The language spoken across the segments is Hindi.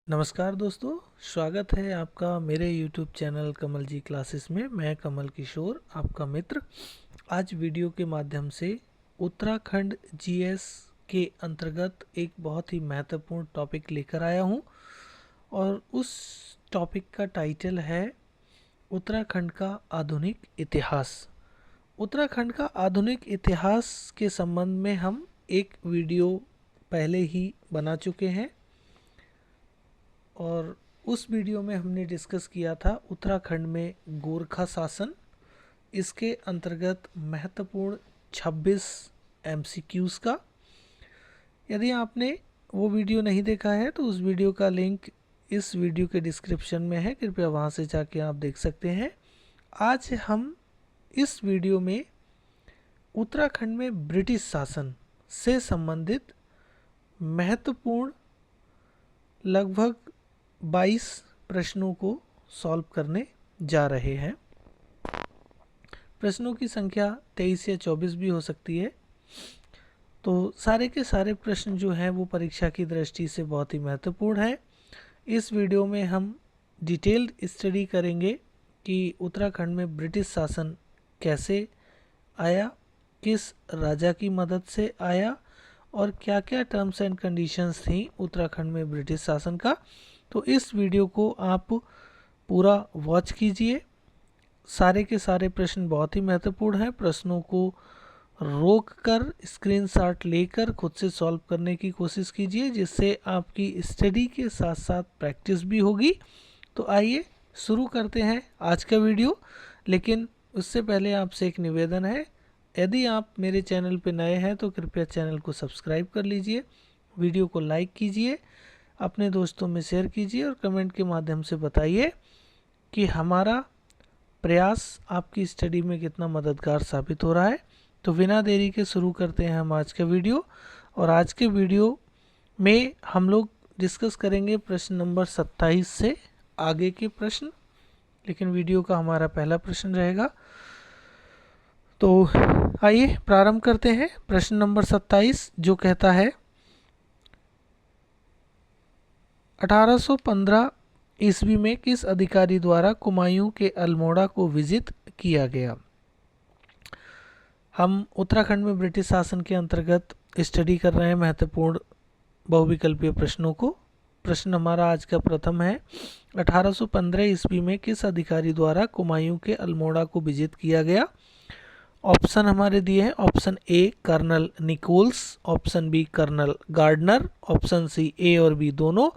नमस्कार दोस्तों, स्वागत है आपका मेरे YouTube चैनल कमल जी क्लासेस में। मैं कमल किशोर, आपका मित्र। आज वीडियो के माध्यम से उत्तराखंड जीएस के अंतर्गत एक बहुत ही महत्वपूर्ण टॉपिक लेकर आया हूं और उस टॉपिक का टाइटल है उत्तराखंड का आधुनिक इतिहास। उत्तराखंड का आधुनिक इतिहास के संबंध में हम एक वीडियो पहले ही बना चुके हैं और उस वीडियो में हमने डिस्कस किया था उत्तराखंड में गोरखा शासन। इसके अंतर्गत महत्वपूर्ण 26 एमसीक्यूज़ का। यदि आपने वो वीडियो नहीं देखा है तो उस वीडियो का लिंक इस वीडियो के डिस्क्रिप्शन में है, कृपया वहाँ से जाके आप देख सकते हैं। आज हम इस वीडियो में उत्तराखंड में ब्रिटिश शासन से संबंधित महत्वपूर्ण लगभग 22 प्रश्नों को सॉल्व करने जा रहे हैं। प्रश्नों की संख्या 23 या 24 भी हो सकती है। तो सारे के सारे प्रश्न जो हैं वो परीक्षा की दृष्टि से बहुत ही महत्वपूर्ण है। इस वीडियो में हम डिटेल्ड स्टडी करेंगे कि उत्तराखंड में ब्रिटिश शासन कैसे आया, किस राजा की मदद से आया और क्या क्या टर्म्स एंड कंडीशंस थी उत्तराखंड में ब्रिटिश शासन का। तो इस वीडियो को आप पूरा वॉच कीजिए। सारे के सारे प्रश्न बहुत ही महत्वपूर्ण हैं। प्रश्नों को रोक कर स्क्रीनशॉट लेकर खुद से सॉल्व करने की कोशिश कीजिए, जिससे आपकी स्टडी के साथ साथ प्रैक्टिस भी होगी। तो आइए शुरू करते हैं आज का वीडियो। लेकिन उससे पहले आपसे एक निवेदन है, यदि आप मेरे चैनल पर नए हैं तो कृपया चैनल को सब्सक्राइब कर लीजिए, वीडियो को लाइक कीजिए, अपने दोस्तों में शेयर कीजिए और कमेंट के माध्यम से बताइए कि हमारा प्रयास आपकी स्टडी में कितना मददगार साबित हो रहा है। तो बिना देरी के शुरू करते हैं हम आज का वीडियो। और आज के वीडियो में हम लोग डिस्कस करेंगे प्रश्न नंबर 27 से आगे के प्रश्न, लेकिन वीडियो का हमारा पहला प्रश्न रहेगा। तो आइए प्रारंभ करते हैं। प्रश्न नंबर 27 जो कहता है 1815 ईस्वी में किस अधिकारी द्वारा कुमायूं के अल्मोड़ा को विजिट किया गया। हम उत्तराखंड में ब्रिटिश शासन के अंतर्गत स्टडी कर रहे हैं महत्वपूर्ण बहुविकल्पीय प्रश्नों को। प्रश्न हमारा आज का प्रथम है, 1815 ईस्वी में किस अधिकारी द्वारा कुमायूं के अल्मोड़ा को विजिट किया गया। ऑप्शन हमारे दिए हैं। Option A colonel Nicholls, option B colonel Gardner, option C A और बी दोनों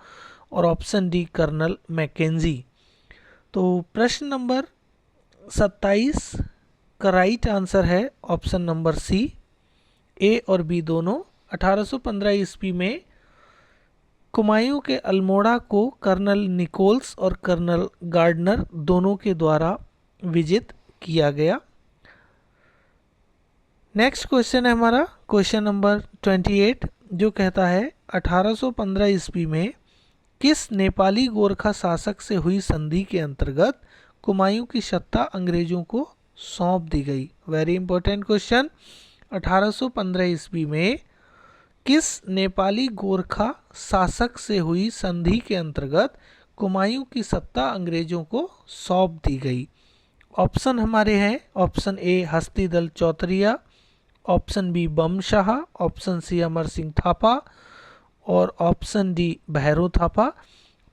और ऑप्शन डी कर्नल मैकेंजी। तो प्रश्न नंबर 27 का राइट आंसर है ऑप्शन नंबर सी, ए और बी दोनों। 1815 ईस्वी में कुमायूं के अल्मोड़ा को कर्नल निकोल्स और कर्नल गार्डनर दोनों के द्वारा विजिट किया गया। नेक्स्ट क्वेश्चन है हमारा क्वेश्चन नंबर 28 जो कहता है 1815 ईस्वी में किस नेपाली गोरखा शासक से हुई संधि के अंतर्गत कुमायूं की सत्ता अंग्रेजों को सौंप दी गई। Very important question. 1815 ईस्वी में किस नेपाली गोरखा शासक से हुई संधि के अंतर्गत कुमायूं की सत्ता अंग्रेजों को सौंप दी गई। ऑप्शन हमारे हैं। Option A Hastidal Chautariya, option B Bamshah, option C Amar Singh Thapa और ऑप्शन डी भैरो थापा।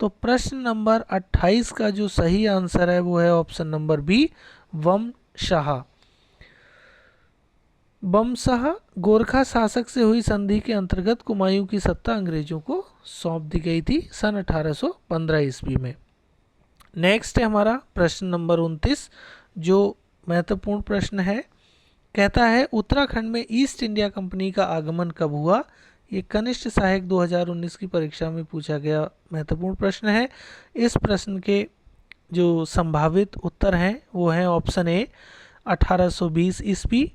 तो प्रश्न नंबर 28 का जो सही आंसर है वो है ऑप्शन नंबर बी बमशाह। बमशाह गोरखा शासक से हुई संधि के अंतर्गत कुमायूं की सत्ता अंग्रेजों को सौंप दी गई थी सन 1815 ईस्वी में। नेक्स्ट है हमारा प्रश्न नंबर 29 जो महत्वपूर्ण प्रश्न है। कहता है उत्तराखंड में ईस्ट इंडिया कंपनी का आगमन कब हुआ। ये कनिष्ठ सहायक 2019 की परीक्षा में पूछा गया महत्वपूर्ण प्रश्न है। इस प्रश्न के जो संभावित उत्तर हैं वो हैं ऑप्शन ए 1820 ईस्वी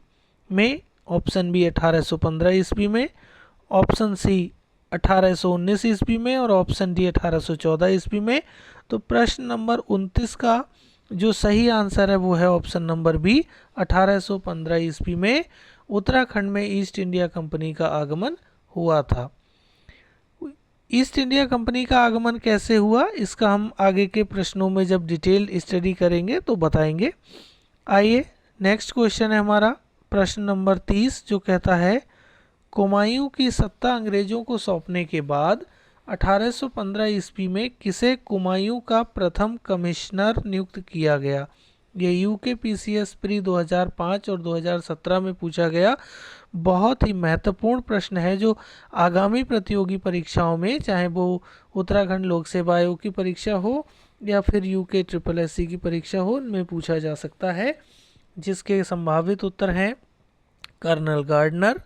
में, ऑप्शन बी 1815 ईस्वी में, ऑप्शन सी 1819 ईस्वी में और ऑप्शन डी 1814 ईस्वी में। तो प्रश्न नंबर 29 का जो सही आंसर है वो है ऑप्शन नंबर बी 1815 ईस्वी में उत्तराखंड में ईस्ट इंडिया कंपनी का आगमन हुआ था। ईस्ट इंडिया कंपनी का आगमन कैसे हुआ, इसका हम आगे के प्रश्नों में जब डिटेल्ड स्टडी करेंगे तो बताएंगे। आइए नेक्स्ट क्वेश्चन है हमारा प्रश्न नंबर 30, जो कहता है कुमायूं की सत्ता अंग्रेजों को सौंपने के बाद 1815 ईस्वी में किसे कुमायूं का प्रथम कमिश्नर नियुक्त किया गया। ये यूकेपीसीएस प्री 2005 और 2017 में पूछा गया बहुत ही महत्वपूर्ण प्रश्न है, जो आगामी प्रतियोगी परीक्षाओं में, चाहे वो उत्तराखंड लोक सेवा आयोग की परीक्षा हो या फिर यूके ट्रिपल एससी की परीक्षा हो, उनमें पूछा जा सकता है। जिसके संभावित उत्तर हैं Colonel Gardner,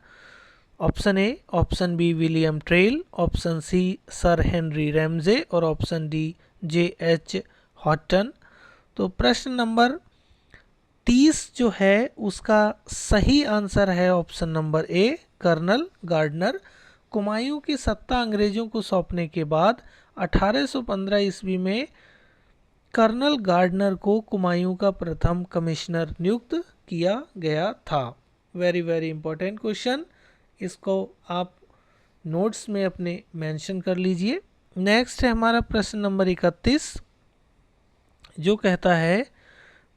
option A, option B William Traill, option C sir Henry Ramsay और ऑप्शन डी जे.एच. हॉटन। तो प्रश्न नंबर 30 जो है उसका सही आंसर है option number A, Colonel Gardner. Kumaon की सत्ता अंग्रेजों को सौंपने के बाद 1815 ईस्वी में कर्नल गार्डनर को कुमायूं का प्रथम कमिश्नर नियुक्त किया गया था। वेरी वेरी इंपॉर्टेंट क्वेश्चन, इसको आप नोट्स में अपने मेंशन कर लीजिए। नेक्स्ट है हमारा प्रश्न नंबर 31, जो कहता है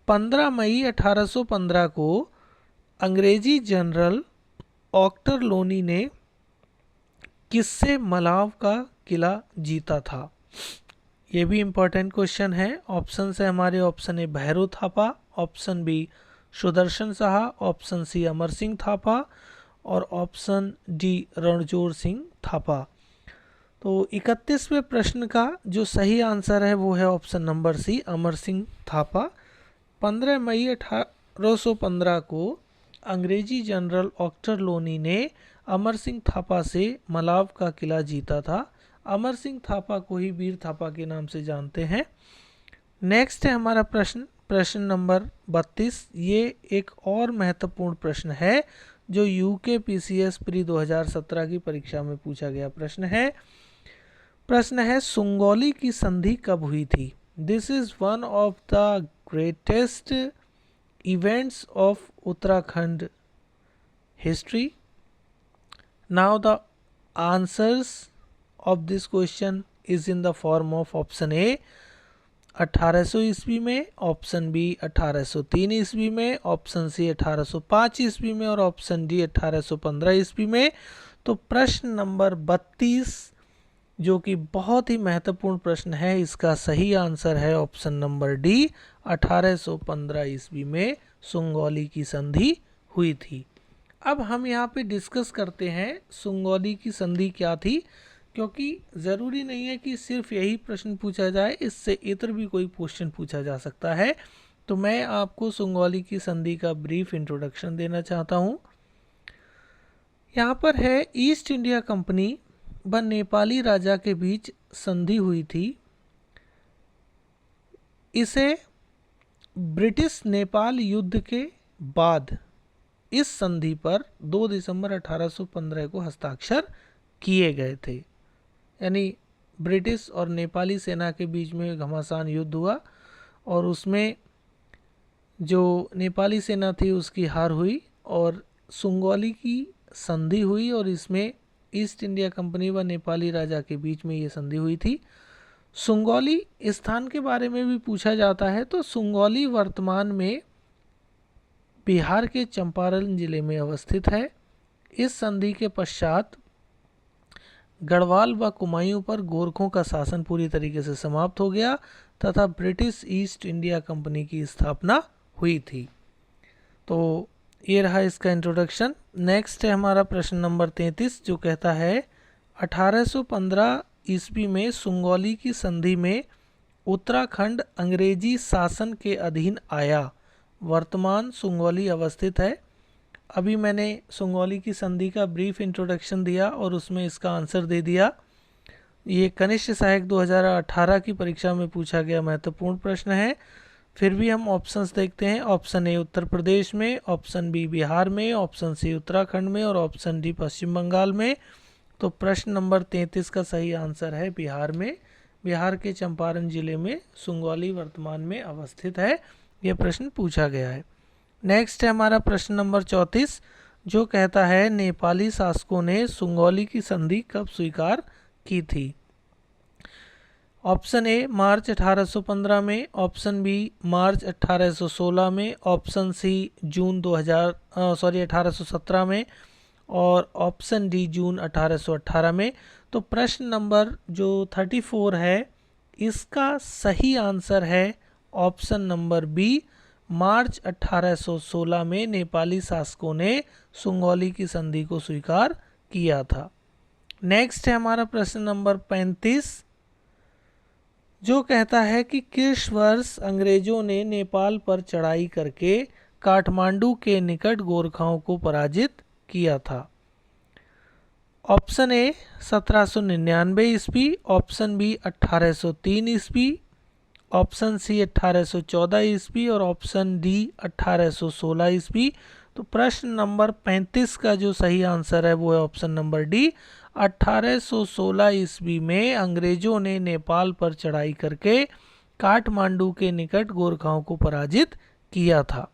15 मई 1815 को अंग्रेजी जनरल ऑक्टरलोनी ने किससे मलाव का किला जीता था। ये भी इम्पोर्टेंट क्वेश्चन है। ऑप्शन है हमारे, option A Bhairo Thapa, option B Sudarshan Saha, option C Amar Singh Thapa और ऑप्शन डी रणजोर सिंह थापा। तो 31वें प्रश्न का जो सही आंसर है वो है ऑप्शन नंबर सी, अमर सिंह थापा। 15 मई 1815 को अंग्रेजी जनरल ऑक्टरलोनी ने अमर सिंह थापा से मलाव का किला जीता था। अमर सिंह थापा को ही वीर थापा के नाम से जानते हैं। नेक्स्ट है हमारा प्रश्न नंबर 32। ये एक और महत्वपूर्ण प्रश्न है जो यूकेपीसीएस प्री 2017 की परीक्षा में पूछा गया प्रश्न है सुंगौली की संधि कब हुई थी। This is one of the greatest events of Uttarakhand history. Now the answers of this question is in the form of option A 1800 ईस्वी में, ऑप्शन बी 1803 ईस्वी में, ऑप्शन सी 1805 ईस्वी में और ऑप्शन डी 1815 ईस्वी में। तो प्रश्न नंबर 32 जो कि बहुत ही महत्वपूर्ण प्रश्न है, इसका सही आंसर है ऑप्शन नंबर डी, 1815 ईस्वी में सुंगौली की संधि हुई थी। अब हम यहाँ पे डिस्कस करते हैं सुंगौली की संधि क्या थी, क्योंकि ज़रूरी नहीं है कि सिर्फ यही प्रश्न पूछा जाए, इससे इतर भी कोई क्वेश्चन पूछा जा सकता है। तो मैं आपको सुंगौली की संधि का ब्रीफ इंट्रोडक्शन देना चाहता हूँ। यहाँ पर है ईस्ट इंडिया कंपनी व नेपाली राजा के बीच संधि हुई थी। इसे ब्रिटिश नेपाल युद्ध के बाद इस संधि पर 2 दिसंबर 1815 को हस्ताक्षर किए गए थे। यानी ब्रिटिश और नेपाली सेना के बीच में घमासान युद्ध हुआ और उसमें जो नेपाली सेना थी उसकी हार हुई और सुंगौली की संधि हुई और इसमें ईस्ट इंडिया कंपनी व नेपाली राजा के बीच में ये संधि हुई थी। सुंगौली स्थान के बारे में भी पूछा जाता है, तो सुंगौली वर्तमान में बिहार के चंपारण जिले में अवस्थित है। इस संधि के पश्चात गढ़वाल व कुमायूं पर गोरखों का शासन पूरी तरीके से समाप्त हो गया तथा ब्रिटिश ईस्ट इंडिया कंपनी की स्थापना हुई थी। तो ये रहा इसका इंट्रोडक्शन। नेक्स्ट है हमारा प्रश्न नंबर 33 जो कहता है 1815 ईस्वी में सुंगौली की संधि में उत्तराखंड अंग्रेजी शासन के अधीन आया। वर्तमान सुंगौली अवस्थित है। अभी मैंने सुंगौली की संधि का ब्रीफ इंट्रोडक्शन दिया और उसमें इसका आंसर दे दिया। ये कनिष्ठ सहायक 2018 की परीक्षा में पूछा गया महत्वपूर्ण प्रश्न है। फिर भी हम ऑप्शंस देखते हैं। ऑप्शन ए उत्तर प्रदेश में, ऑप्शन बी बिहार में, ऑप्शन सी उत्तराखंड में और ऑप्शन डी पश्चिम बंगाल में। तो प्रश्न नंबर 33 का सही आंसर है बिहार में। बिहार के चंपारण जिले में सुंगौली वर्तमान में अवस्थित है। यह प्रश्न पूछा गया है। नेक्स्ट है हमारा प्रश्न नंबर 34 जो कहता है नेपाली शासकों ने सुंगौली की संधि कब स्वीकार की थी। ऑप्शन ए मार्च 1815 में, ऑप्शन बी मार्च 1816 में, ऑप्शन सी जून 1817 में और ऑप्शन डी जून 1818 में। तो प्रश्न नंबर जो 34 है इसका सही आंसर है ऑप्शन नंबर बी, मार्च 1816 में नेपाली शासकों ने सुंगौली की संधि को स्वीकार किया था। नेक्स्ट है हमारा प्रश्न नंबर 35 जो कहता है कि किस वर्ष अंग्रेजों ने नेपाल पर चढ़ाई करके काठमांडू के निकट गोरखाओं को पराजित किया था। ऑप्शन ए 1799 ईस्वी, ऑप्शन बी 1803 ईस्वी, ऑप्शन सी 1814 ईस्वी और ऑप्शन डी 1816 ईस्वी। तो प्रश्न नंबर 35 का जो सही आंसर है वो है ऑप्शन नंबर डी, 1816 ईस्वी में अंग्रेजों ने नेपाल पर चढ़ाई करके काठमांडू के निकट गोरखाओं को पराजित किया था।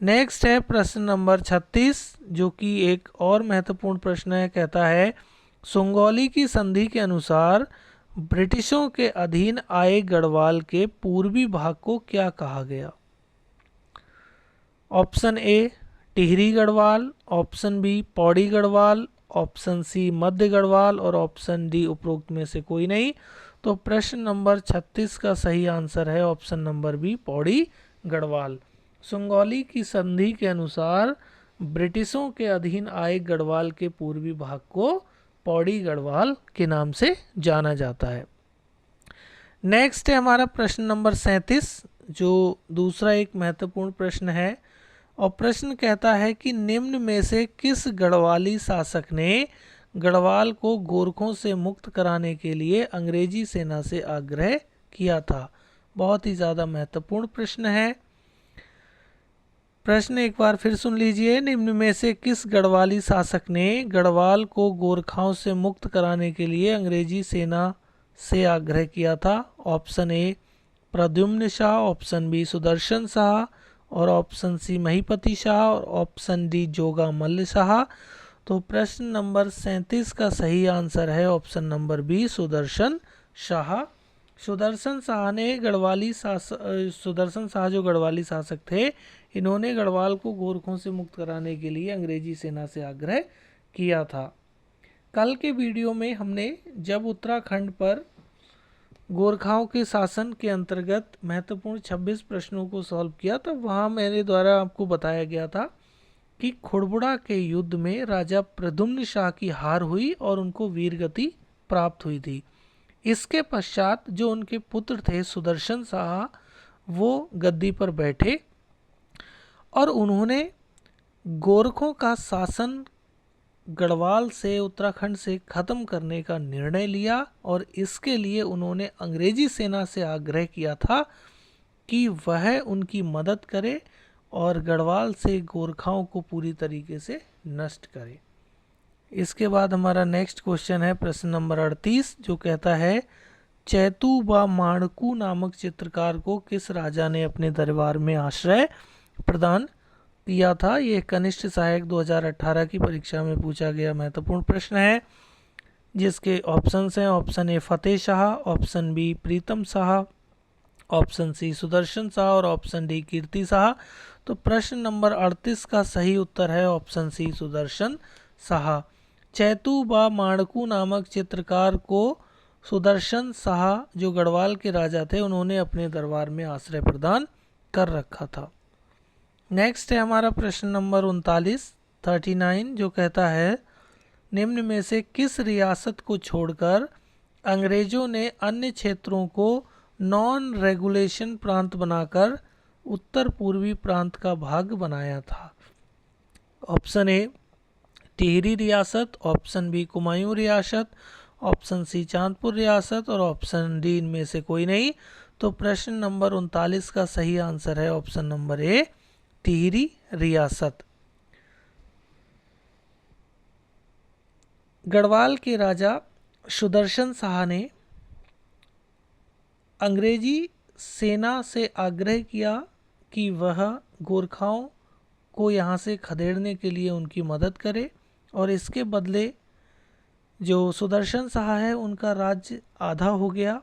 नेक्स्ट है प्रश्न नंबर 36 जो कि एक और महत्वपूर्ण प्रश्न है। कहता है सुंगौली की संधि के अनुसार ब्रिटिशों के अधीन आए गढ़वाल के पूर्वी भाग को क्या कहा गया। Option A Tehri Garhwal, option B Pauri Garhwal, option C मध्य गढ़वाल और ऑप्शन डी उपरोक्त में से कोई नहीं। तो प्रश्न नंबर 36 का सही आंसर है option number B, Pauri Garhwal. Sugauli की संधि के अनुसार ब्रिटिशों के अधीन आए गढ़वाल के पूर्वी भाग को पौड़ी गढ़वाल के नाम से जाना जाता है। नेक्स्ट है हमारा प्रश्न नंबर 37 जो दूसरा एक महत्वपूर्ण प्रश्न है और प्रश्न कहता है कि निम्न में से किस गढ़वाली शासक ने गढ़वाल को गोरखों से मुक्त कराने के लिए अंग्रेजी सेना से आग्रह किया था। बहुत ही ज़्यादा महत्वपूर्ण प्रश्न है। प्रश्न एक बार फिर सुन लीजिए, निम्न में से किस गढ़वाली शासक ने गढ़वाल को गोरखाओं से मुक्त कराने के लिए अंग्रेजी सेना से आग्रह किया था। Option A Pradyumna Shah, option B Sudarshan Shah और ऑप्शन सी महीपति शाह और ऑप्शन डी जोगा मल्ल शाह। तो प्रश्न नंबर 37 का सही आंसर है option number B, Sudarshan Shah. Sudarshan Shah जो गढ़वाली शासक थे इन्होंने गढ़वाल को गोरखों से मुक्त कराने के लिए अंग्रेजी सेना से आग्रह किया था। कल के वीडियो में हमने जब उत्तराखंड पर गोरखाओं के शासन के अंतर्गत महत्वपूर्ण 26 प्रश्नों को सॉल्व किया तब वहाँ मेरे द्वारा आपको बताया गया था कि खुड़बुड़ा के युद्ध में राजा प्रद्युम्न शाह की हार हुई और उनको वीरगति प्राप्त हुई थी। इसके पश्चात जो उनके पुत्र थे सुदर्शन शाह वो गद्दी पर बैठे और उन्होंने गोरखों का शासन गढ़वाल से उत्तराखंड से ख़त्म करने का निर्णय लिया और इसके लिए उन्होंने अंग्रेजी सेना से आग्रह किया था कि वह उनकी मदद करे और गढ़वाल से गोरखाओं को पूरी तरीके से नष्ट करे। इसके बाद हमारा नेक्स्ट क्वेश्चन है प्रश्न नंबर 38 जो कहता है चैतू व माणकू नामक चित्रकार को किस राजा ने अपने दरबार में आश्रय प्रदान किया था। ये कनिष्ठ सहायक 2018 की परीक्षा में पूछा गया महत्वपूर्ण प्रश्न है जिसके ऑप्शंस हैं option A Fateh Shah, option B Pritam Shah, option C Sudarshan Shah और ऑप्शन डी कीर्ति शाह। तो प्रश्न नंबर 38 का सही उत्तर है ऑप्शन सी सुदर्शन शाह। चैतू व माणकू नामक चित्रकार को सुदर्शन शाह जो गढ़वाल के राजा थे उन्होंने अपने दरबार में आश्रय प्रदान कर रखा था। नेक्स्ट है हमारा प्रश्न नंबर 39 जो कहता है निम्न में से किस रियासत को छोड़कर अंग्रेजों ने अन्य क्षेत्रों को नॉन रेगुलेशन प्रांत बनाकर उत्तर पूर्वी प्रांत का भाग बनाया था। ऑप्शन ए टिहरी रियासत, ऑप्शन बी कुमायूं रियासत, ऑप्शन सी चांदपुर रियासत और ऑप्शन डी इनमें से कोई नहीं। तो प्रश्न नंबर 39 का सही आंसर है ऑप्शन नंबर ए टिहरी रियासत। गढ़वाल के राजा सुदर्शन शाह ने अंग्रेजी सेना से आग्रह किया कि वह गोरखाओं को यहाँ से खदेड़ने के लिए उनकी मदद करे और इसके बदले जो सुदर्शन शाह है उनका राज्य आधा हो गया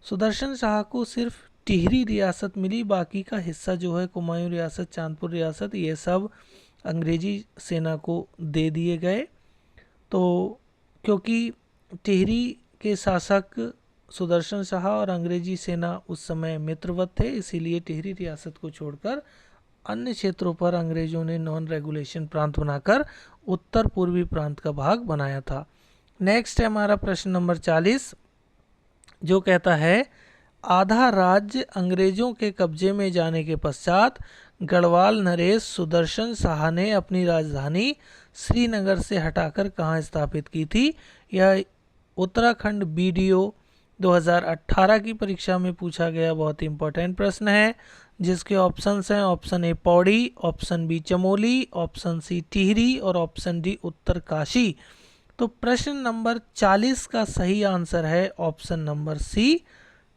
सुदर्शन शाह को सिर्फ टिहरी रियासत मिली, बाकी का हिस्सा जो है कुमायूं रियासत, चांदपुर रियासत, ये सब अंग्रेजी सेना को दे दिए गए। तो क्योंकि टिहरी के शासक सुदर्शन शाह और अंग्रेजी सेना उस समय मित्रवत थे, इसीलिए टिहरी रियासत को छोड़कर अन्य क्षेत्रों पर अंग्रेजों ने नॉन रेगुलेशन प्रांत बनाकर उत्तर पूर्वी प्रांत का भाग बनाया था। नेक्स्ट है हमारा प्रश्न नंबर 40, जो कहता है आधा राज्य अंग्रेजों के कब्जे में जाने के पश्चात गढ़वाल नरेश सुदर्शन शाह ने अपनी राजधानी श्रीनगर से हटाकर कहाँ स्थापित की थी। यह उत्तराखंड बीडीओ 2018 की परीक्षा में पूछा गया बहुत ही इंपॉर्टेंट प्रश्न है, जिसके ऑप्शंस हैं option A Pauri, option B Chamoli, option C Tehri और ऑप्शन डी उत्तरकाशी। तो प्रश्न नंबर 40 का सही आंसर है ऑप्शन नंबर सी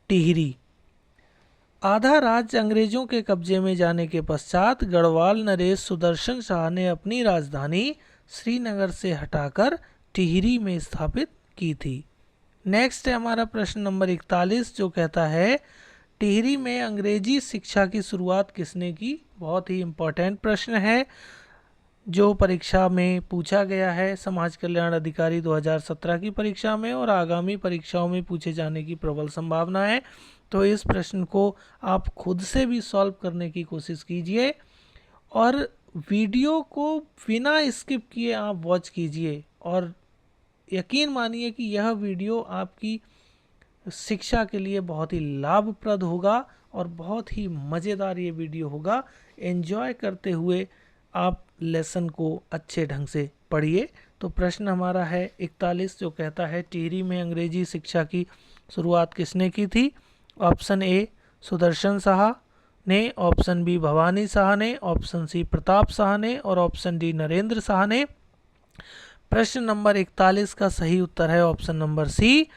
टिहरी। आधा राज्य अंग्रेजों के कब्जे में जाने के पश्चात गढ़वाल नरेश सुदर्शन शाह ने अपनी राजधानी श्रीनगर से हटाकर टिहरी में स्थापित की थी। नेक्स्ट है हमारा प्रश्न नंबर 41, जो कहता है टिहरी में अंग्रेजी शिक्षा की शुरुआत किसने की। बहुत ही इम्पोर्टेंट प्रश्न है जो परीक्षा में पूछा गया है समाज कल्याण अधिकारी 2017 की परीक्षा में, और आगामी परीक्षाओं में पूछे जाने की प्रबल संभावना है। तो इस प्रश्न को आप खुद से भी सॉल्व करने की कोशिश कीजिए और वीडियो को बिना स्किप किए आप वॉच कीजिए, और यकीन मानिए कि यह वीडियो आपकी शिक्षा के लिए बहुत ही लाभप्रद होगा और बहुत ही मज़ेदार ये वीडियो होगा। एंजॉय करते हुए आप लेसन को अच्छे ढंग से पढ़िए। तो प्रश्न हमारा है 41, जो कहता है टिहरी में अंग्रेजी शिक्षा की शुरुआत किसने की थी। ऑप्शन ए सुदर्शन शाह ने, ऑप्शन बी भवानी शाह ने, ऑप्शन सी प्रताप शाह ने और ऑप्शन डी नरेंद्र शाह ने। प्रश्न नंबर 41 का सही उत्तर है option number C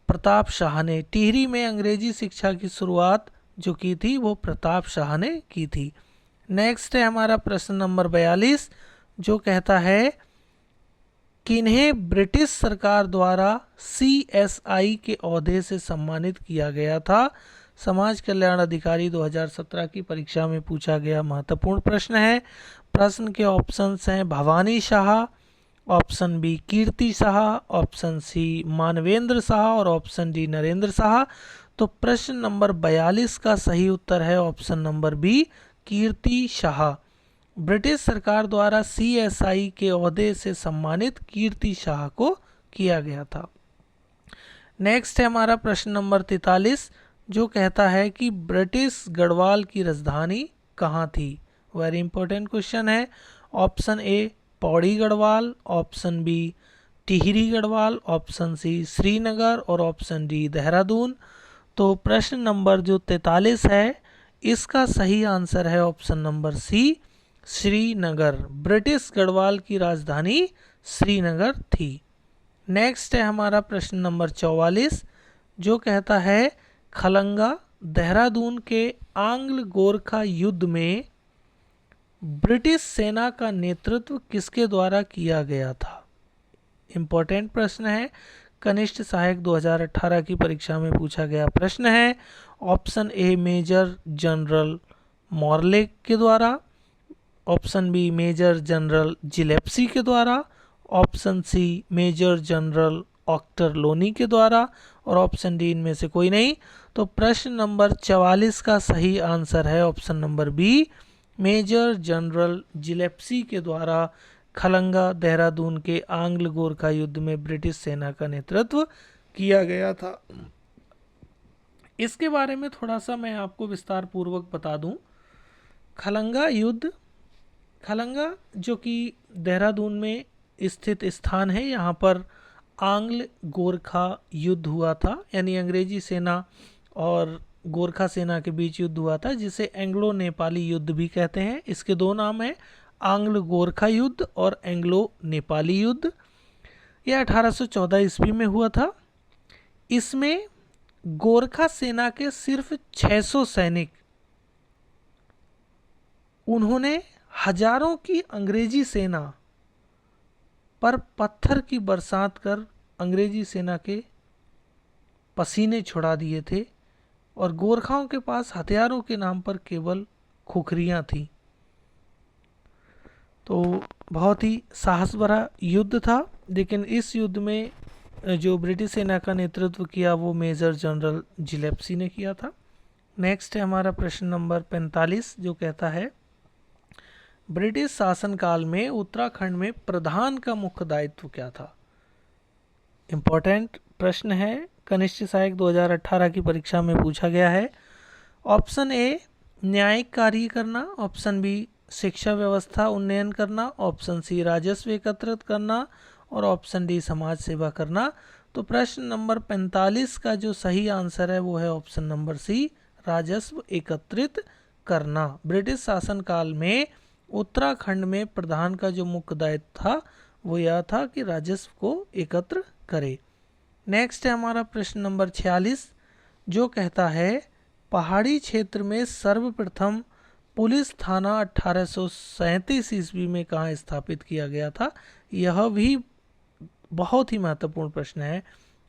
Pratap Shah ने। टिहरी में अंग्रेजी शिक्षा की शुरुआत जो की थी वो प्रताप शाह ने की थी। नेक्स्ट है हमारा प्रश्न नंबर 42, जो कहता है किन्हें ब्रिटिश सरकार द्वारा CSI के ओहदे से सम्मानित किया गया था। समाज कल्याण अधिकारी 2017 की परीक्षा में पूछा गया महत्वपूर्ण प्रश्न है। प्रश्न के ऑप्शंस हैं भवानी शाह, ऑप्शन बी कीर्ति शाह, ऑप्शन सी मानवेंद्र शाह और ऑप्शन डी नरेंद्र शाह। तो प्रश्न नंबर 42 का सही उत्तर है ऑप्शन नंबर बी कीर्ति शाह। ब्रिटिश सरकार द्वारा CSI के ओहदे से सम्मानित कीर्ति शाह को किया गया था। नेक्स्ट है हमारा प्रश्न नंबर 43, जो कहता है कि ब्रिटिश गढ़वाल की राजधानी कहाँ थी। वेरी इंपॉर्टेंट क्वेश्चन है। Option A Pauri Garhwal, option B Tehri Garhwal, option C Srinagar और ऑप्शन डी देहरादून। तो प्रश्न नंबर जो 43 है इसका सही आंसर है option number C Srinagar. British Garhwal की राजधानी श्रीनगर थी। नेक्स्ट है हमारा प्रश्न नंबर 44, जो कहता है खलंगा देहरादून के आंग्ल गोरखा युद्ध में ब्रिटिश सेना का नेतृत्व किसके द्वारा किया गया था। इम्पोर्टेंट प्रश्न है, कनिष्ठ सहायक 2018 की परीक्षा में पूछा गया प्रश्न है। Option A major general Morley के द्वारा, option B major general Gillespie के द्वारा, option C major general Ochterlony के द्वारा और ऑप्शन डी इनमें से कोई नहीं। तो प्रश्न नंबर 44 का सही आंसर है option number B major general Gillespie के द्वारा खलंगा देहरादून के आंग्ल गोरखा युद्ध में ब्रिटिश सेना का नेतृत्व किया गया था। इसके बारे में थोड़ा सा मैं आपको विस्तार पूर्वक बता दूं। खलंगा युद्ध, खलंगा जो कि देहरादून में स्थित स्थान है, यहाँ पर आंग्ल गोरखा युद्ध हुआ था, यानी अंग्रेजी सेना और गोरखा सेना के बीच युद्ध हुआ था, जिसे एंग्लो नेपाली युद्ध भी कहते हैं। इसके दो नाम हैं, आंग्ल गोरखा युद्ध और एंग्लो नेपाली युद्ध। यह 1814 ईस्वी में हुआ था। इसमें गोरखा सेना के सिर्फ 600 सैनिक, उन्होंने हजारों की अंग्रेजी सेना पर पत्थर की बरसात कर अंग्रेजी सेना के पसीने छुड़ा दिए थे। और गोरखाओं के पास हथियारों के नाम पर केवल खुखरियाँ थीं। तो बहुत ही साहस भरा युद्ध था, लेकिन इस युद्ध में जो ब्रिटिश सेना का नेतृत्व किया वो मेजर जनरल जिलेप्सी ने किया था। नेक्स्ट है हमारा प्रश्न नंबर 45, जो कहता है ब्रिटिश शासनकाल में उत्तराखंड में प्रधान का मुख्य दायित्व क्या था। इम्पोर्टेंट प्रश्न है, कनिष्ठ सहायक 2018 की परीक्षा में पूछा गया है। ऑप्शन ए न्यायिक कार्य करना, ऑप्शन बी शिक्षा व्यवस्था उन्नयन करना, ऑप्शन सी राजस्व एकत्रित करना और ऑप्शन डी समाज सेवा करना। तो प्रश्न नंबर 45 का जो सही आंसर है वो है ऑप्शन नंबर सी, राजस्व एकत्रित करना। ब्रिटिश शासनकाल में उत्तराखंड में प्रधान का जो मुख्य दायित्व था वो यह था कि राजस्व को एकत्र करे। नेक्स्ट है हमारा प्रश्न नंबर 46, जो कहता है पहाड़ी क्षेत्र में सर्वप्रथम पुलिस थाना 1837 ईस्वी में कहाँ स्थापित किया गया था। यह भी बहुत ही महत्वपूर्ण प्रश्न है।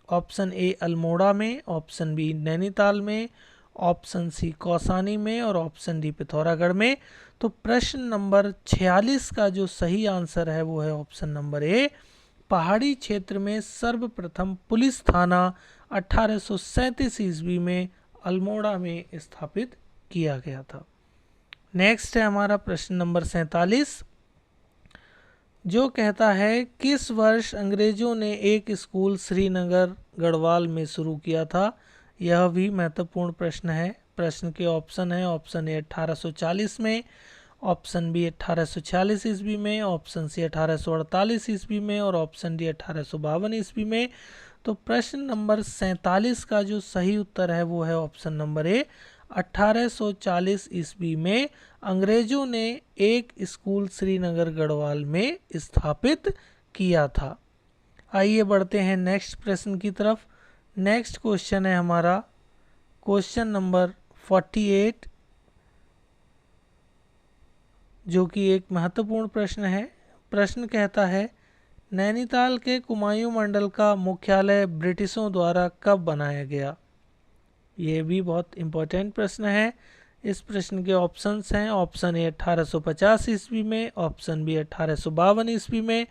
ऑप्शन ए अल्मोड़ा में, ऑप्शन बी नैनीताल में, ऑप्शन सी कौसानी में और ऑप्शन डी पिथौरागढ़ में। तो प्रश्न नंबर 46 का जो सही आंसर है वो है ऑप्शन नंबर ए, पहाड़ी क्षेत्र में सर्वप्रथम पुलिस थाना 1837 ईस्वी में अल्मोड़ा में स्थापित किया गया था। नेक्स्ट है हमारा प्रश्न नंबर 47, जो कहता है किस वर्ष अंग्रेजों ने एक स्कूल श्रीनगर गढ़वाल में शुरू किया था। यह भी महत्वपूर्ण प्रश्न है। प्रश्न के ऑप्शन है, ऑप्शन ए 1840 में, ऑप्शन बी 1846 ईस्वी में, ऑप्शन सी 1848 ईस्वी में और ऑप्शन डी 1852 ईस्वी में। तो प्रश्न नंबर 47 का जो सही उत्तर है वो है ऑप्शन नंबर ए, 1840 ईस्वी में अंग्रेजों ने एक स्कूल श्रीनगर गढ़वाल में स्थापित किया था। आइए बढ़ते हैं नेक्स्ट प्रश्न की तरफ। नेक्स्ट क्वेश्चन है हमारा क्वेश्चन नंबर 48, जो कि एक महत्वपूर्ण प्रश्न है। प्रश्न कहता है नैनीताल के कुमायूं मंडल का मुख्यालय ब्रिटिशों द्वारा कब बनाया गया। ये भी बहुत इम्पोर्टेंट प्रश्न है। इस प्रश्न के ऑप्शंस हैं, ऑप्शन ए 1850 ईस्वी में, ऑप्शन बी 1852 ईस्वी में,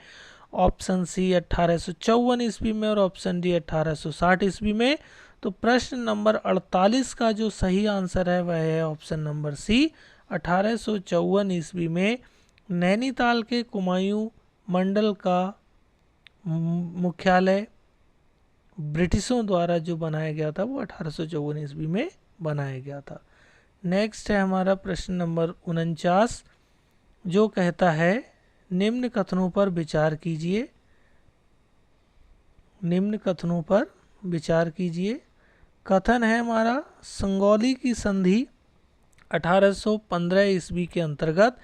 ऑप्शन सी 1854 ईस्वी में और ऑप्शन डी 1860 ईस्वी में। तो प्रश्न नंबर 48 का जो सही आंसर है वह है ऑप्शन नंबर सी, 1854 ईस्वी में नैनीताल के कुमायूं मंडल का मुख्यालय ब्रिटिशों द्वारा जो बनाया गया था वो 1854 ईस्वी में बनाया गया था। नेक्स्ट है हमारा प्रश्न नंबर 49, जो कहता है निम्न कथनों पर विचार कीजिए। निम्न कथनों पर विचार कीजिए। कथन है हमारा संगौली की संधि 1815 ईस्वी के अंतर्गत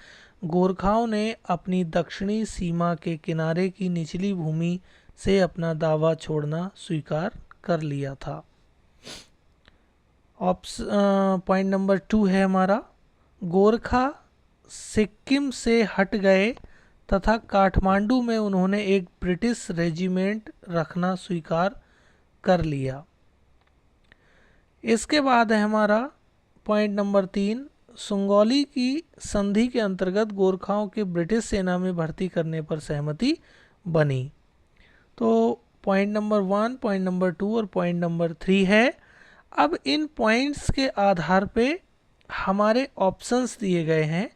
गोरखाओं ने अपनी दक्षिणी सीमा के किनारे की निचली भूमि से अपना दावा छोड़ना स्वीकार कर लिया था। पॉइंट नंबर 2 है हमारा, गोरखा सिक्किम से हट गए तथा काठमांडू में उन्होंने एक ब्रिटिश रेजिमेंट रखना स्वीकार कर लिया। इसके बाद है हमारा पॉइंट नंबर 3, संगौली की संधि के अंतर्गत गोरखाओं के ब्रिटिश सेना में भर्ती करने पर सहमति बनी। तो पॉइंट नंबर 1, पॉइंट नंबर 2 और पॉइंट नंबर 3 है। अब इन पॉइंट्स के आधार पे हमारे ऑप्शंस दिए गए हैं।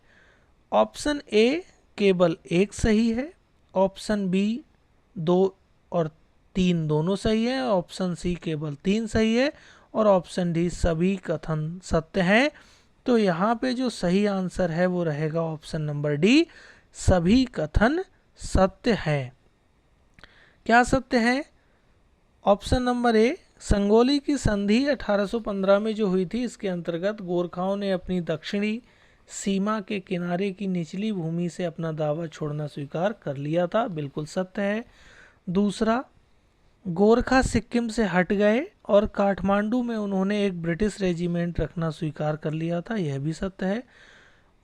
ऑप्शन ए केवल एक सही है, ऑप्शन बी 2 और 3 दोनों सही है, ऑप्शन सी केवल 3 सही है और ऑप्शन डी सभी कथन सत्य हैं। तो यहाँ पे जो सही आंसर है वो रहेगा ऑप्शन नंबर डी, सभी कथन सत्य हैं। क्या सत्य है? ऑप्शन नंबर ए, संगोली की संधि 1815 में जो हुई थी इसके अंतर्गत गोरखाओं ने अपनी दक्षिणी सीमा के किनारे की निचली भूमि से अपना दावा छोड़ना स्वीकार कर लिया था, बिल्कुल सत्य है। दूसरा, गोरखा सिक्किम से हट गए और काठमांडू में उन्होंने एक ब्रिटिश रेजिमेंट रखना स्वीकार कर लिया था, यह भी सत्य है।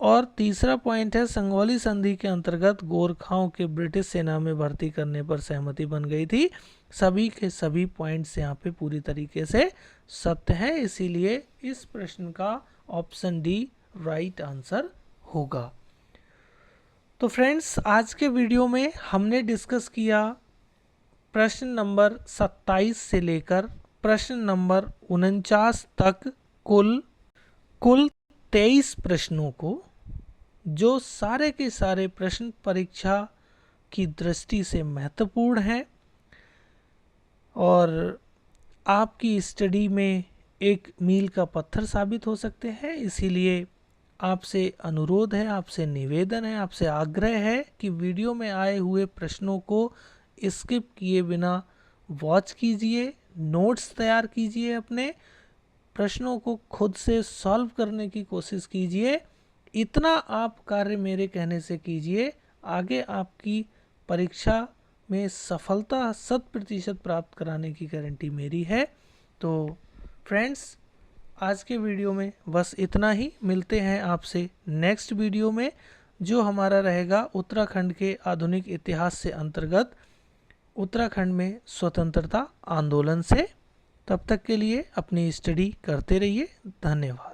और तीसरा पॉइंट है, संगौली संधि के अंतर्गत गोरखाओं के ब्रिटिश सेना में भर्ती करने पर सहमति बन गई थी, सभी के सभी पॉइंट्स यहाँ पे पूरी तरीके से सत्य हैं, इसीलिए इस प्रश्न का ऑप्शन डी राइट आंसर होगा। तो फ्रेंड्स, आज के वीडियो में हमने डिस्कस किया प्रश्न नंबर 27 से लेकर प्रश्न नंबर 49 तक कुल 23 प्रश्नों को, जो सारे के सारे प्रश्न परीक्षा की दृष्टि से महत्वपूर्ण हैं और आपकी स्टडी में एक मील का पत्थर साबित हो सकते हैं। इसीलिए आपसे अनुरोध है, आपसे निवेदन है, आपसे आग्रह है कि वीडियो में आए हुए प्रश्नों को स्किप किए बिना वॉच कीजिए, नोट्स तैयार कीजिए, अपने प्रश्नों को खुद से सॉल्व करने की कोशिश कीजिए। इतना आप कार्य मेरे कहने से कीजिए, आगे आपकी परीक्षा में सफलता 100% प्राप्त कराने की गारंटी मेरी है। तो फ्रेंड्स, आज के वीडियो में बस इतना ही। मिलते हैं आपसे नेक्स्ट वीडियो में, जो हमारा रहेगा उत्तराखंड के आधुनिक इतिहास से अंतर्गत उत्तराखंड में स्वतंत्रता आंदोलन से। तब तक के लिए अपनी स्टडी करते रहिए। धन्यवाद।